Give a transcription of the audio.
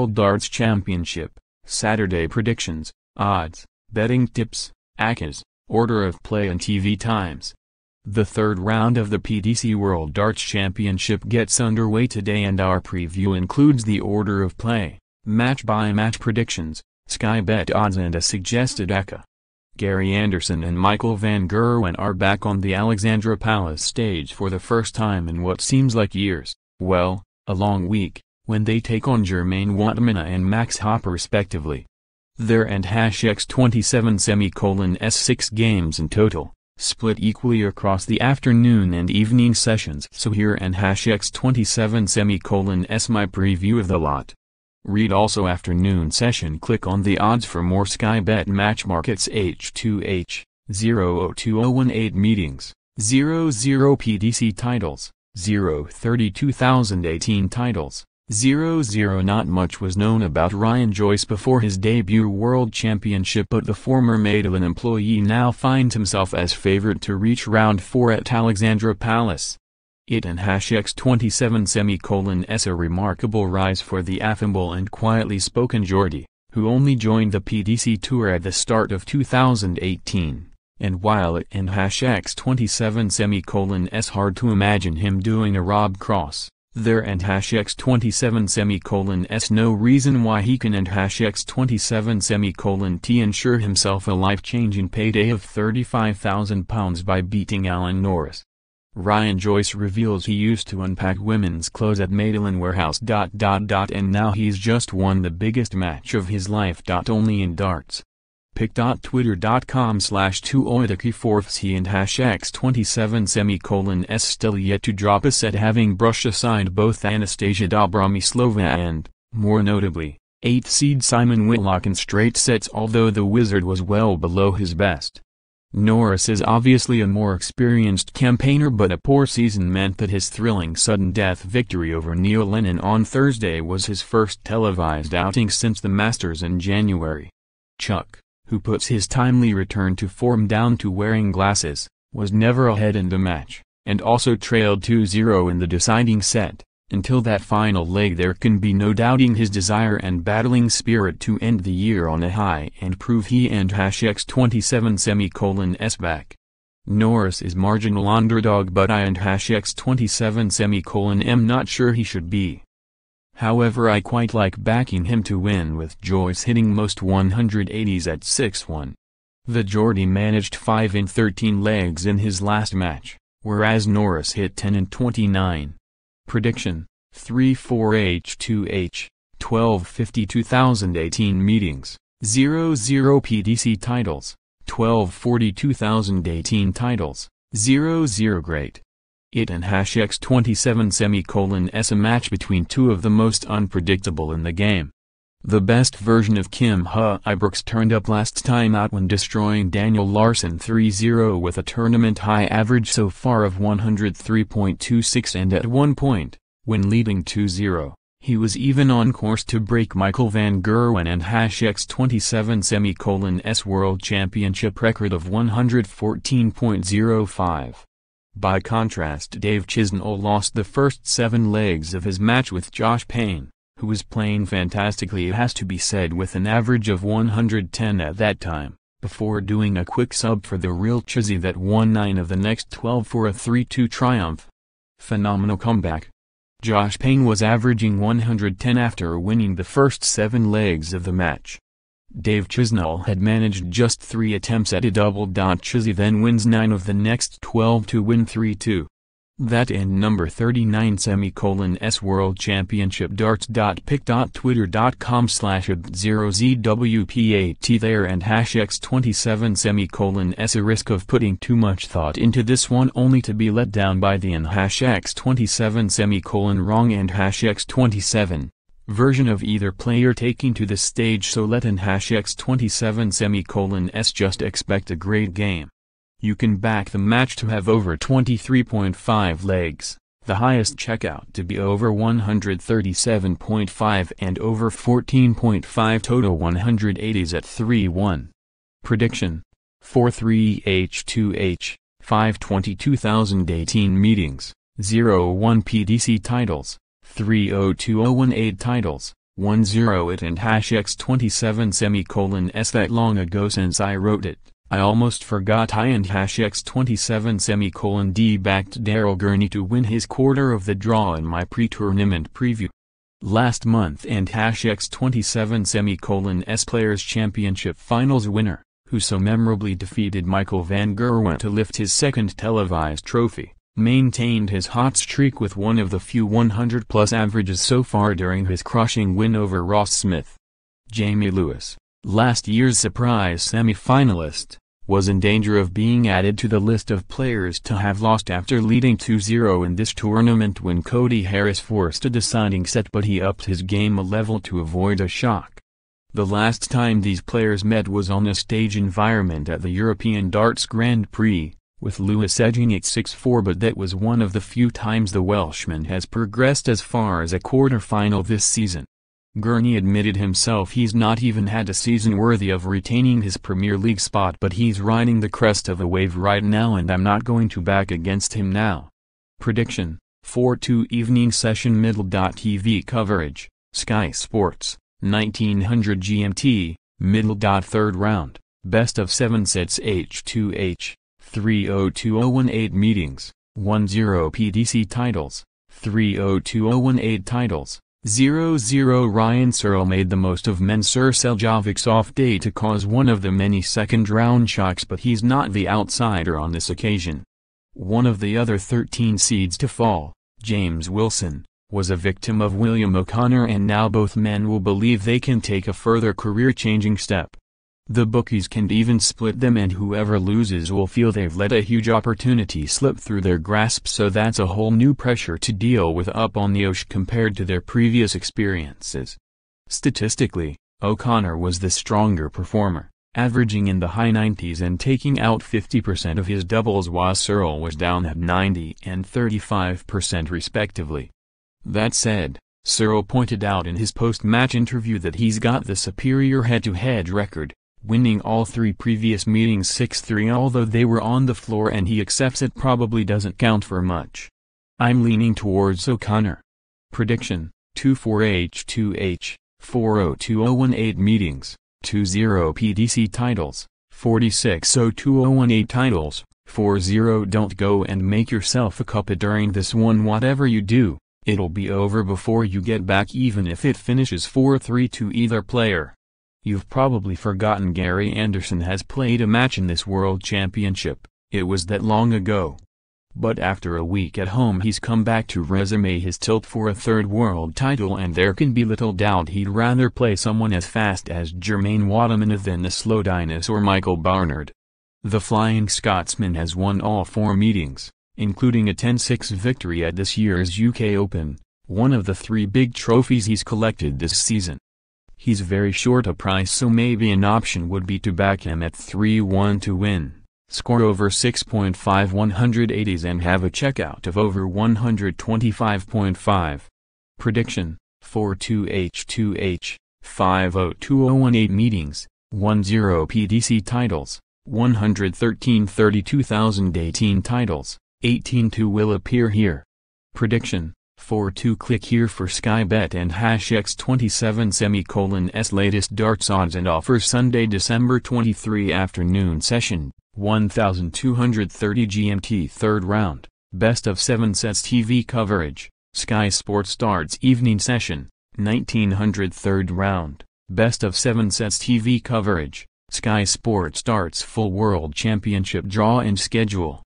World Darts Championship, Saturday predictions, odds, betting tips, accas, order of play and TV times. The third round of the PDC World Darts Championship gets underway today and our preview includes the order of play, match-by-match predictions, Sky Bet odds and a suggested acca. Gary Anderson and Michael van Gerwen are back on the Alexandra Palace stage for the first time in what seems like years, well, a long week, when they take on Jermaine Wattimena and Max Hopp respectively. There and #27 6 games in total, split equally across the afternoon and evening sessions. So here and #27 my preview of the lot. Read also afternoon session. Click on the odds for more. Sky Bet match markets H2H, 00218 meetings, 00 PDC titles, 030 2018 titles, 00. Not much was known about Ryan Joyce before his debut World Championship, but the former Matalan employee now finds himself as favourite to reach round 4 at Alexandra Palace. It and #27 a remarkable rise for the affable and quietly spoken Geordie, who only joined the PDC Tour at the start of 2018, and while it and #27 hard to imagine him doing a Rob Cross, there and #27 no reason why he can and #27 ensure himself a life-changing payday of £35,000 by beating Alan Norris. Ryan Joyce reveals he used to unpack women's clothes at Matalan warehouse. And now he's just won the biggest match of his life. Only in darts. pic.twitter.com/2oitaki4 he and #27 still yet to drop a set, having brushed aside both Anastasia Dobromyslova and, more notably, 8th-seed Simon Whitlock in straight sets, although the wizard was well below his best. Norris is obviously a more experienced campaigner, but a poor season meant that his thrilling sudden death victory over Neil Lennon on Thursday was his first televised outing since the Masters in January. Chuck, who puts his timely return to form down to wearing glasses, was never ahead in the match, and also trailed 2-0 in the deciding set. Until that final leg there can be no doubting his desire and battling spirit to end the year on a high and prove he and #27 back. Norris is marginal underdog, but I and #27 am not sure he should be. However, I quite like backing him to win, with Joyce hitting most 180s at 6-1. The Geordie managed 5 in 13 legs in his last match, whereas Norris hit 10 in 29. Prediction: 3-4 H2H, 1250 2018 meetings, 00 PDC titles, 1240 2018 titles, 00 Great. It and #27 a match between two of the most unpredictable in the game. The best version of Kim Huybrechts turned up last time out when destroying Daniel Larsson 3-0 with a tournament-high average so far of 103.26, and at one point, when leading 2-0, he was even on course to break Michael van Gerwen and #27 World Championship record of 114.05. By contrast, Dave Chisnall lost the first 7 legs of his match with Josh Payne, who was playing fantastically, it has to be said, with an average of 110 at that time, before doing a quick sub for the real Chizzy that won 9 of the next 12 for a 3-2 triumph. Phenomenal comeback. Josh Payne was averaging 110 after winning the first 7 legs of the match. Dave Chisnall had managed just 3 attempts at a double. Chizzy then wins 9 of the next 12 to win 3-2. That and number 39 World Championship darts. pic.twitter.com/0zwpat there and #27 a risk of putting too much thought into this one only to be let down by the and #27 wrong and #27 version of either player taking to the stage, so let an #27 just expect a great game. You can back the match to have over 23.5 legs, the highest checkout to be over 137.5 and over 14.5 total 180s at 3-1. Prediction: 4-3 H2H, 520 2018 meetings, 0-1 PDC titles, 302 018 titles, 10 it and #x27 semicolon s. That long ago since I wrote it, I almost forgot I and #x27 semicolon d backed Daryl Gurney to win his quarter of the draw in my pre-tournament preview last month, and #x27 semicolon s Players Championship Finals winner, who so memorably defeated Michael van Gerwen to lift his second televised trophy, maintained his hot streak with one of the few 100-plus averages so far during his crushing win over Ross Smith. Jamie Lewis, last year's surprise semi-finalist, was in danger of being added to the list of players to have lost after leading 2-0 in this tournament when Cody Harris forced a deciding set, but he upped his game a level to avoid a shock. The last time these players met was on a stage environment at the European Darts Grand Prix, with Lewis edging it 6-4, but that was one of the few times the Welshman has progressed as far as a quarter-final this season. Gurney admitted himself he's not even had a season worthy of retaining his Premier League spot, but he's riding the crest of a wave right now and I'm not going to back against him now. Prediction: 4-2 evening session. Middle.TV coverage, Sky Sports, 1900 GMT, middle. Third round, best of 7 sets. H2H, 302018 meetings, 10 PDC titles, 302018 titles. 0-0 Ryan Searle made the most of Mensur Seljovic's off day to cause one of the many second-round shocks, but he's not the outsider on this occasion. One of the other 13 seeds to fall, James Wilson, was a victim of William O'Connor, and now both men will believe they can take a further career-changing step. The bookies can even split them, and whoever loses will feel they've let a huge opportunity slip through their grasp, so that's a whole new pressure to deal with up on the Osh compared to their previous experiences. Statistically, O'Connor was the stronger performer, averaging in the high 90s and taking out 50% of his doubles, while Searle was down at 90 and 35% respectively. That said, Searle pointed out in his post-match interview that he's got the superior head-to-head record, winning all 3 previous meetings 6-3, although they were on the floor, and he accepts it probably doesn't count for much. I'm leaning towards O'Connor. Prediction: 2-4 H2H, 402018 meetings, 20 PDC titles, 460218 titles, 40. Don't go and make yourself a cuppa during this one. Whatever you do, it'll be over before you get back, even if it finishes 4-3 to either player. You've probably forgotten Gary Anderson has played a match in this World Championship, it was that long ago. But after a week at home he's come back to resume his tilt for a third world title, and there can be little doubt he'd rather play someone as fast as Jermaine Wattimena than the slow dinosaur Michael Barnard. The Flying Scotsman has won all 4 meetings, including a 10-6 victory at this year's UK Open, one of the 3 big trophies he's collected this season. He's very short a price, so maybe an option would be to back him at 3-1 to win, score over 6.5 180s and have a checkout of over 125.5. Prediction: 4-2 H2H, 502018 meetings, 10 PDC titles, 113 32,018 titles, 18-2 will appear here. Prediction: 4-2. Click here for Sky Bet and #x27 s latest darts odds and offers. Sunday, December 23 afternoon session, 1230 GMT. Third round, best of 7 sets. TV coverage, Sky Sports Darts evening session, 1900. Third round, best of 7 sets. TV coverage, Sky Sports Darts full World Championship draw and schedule.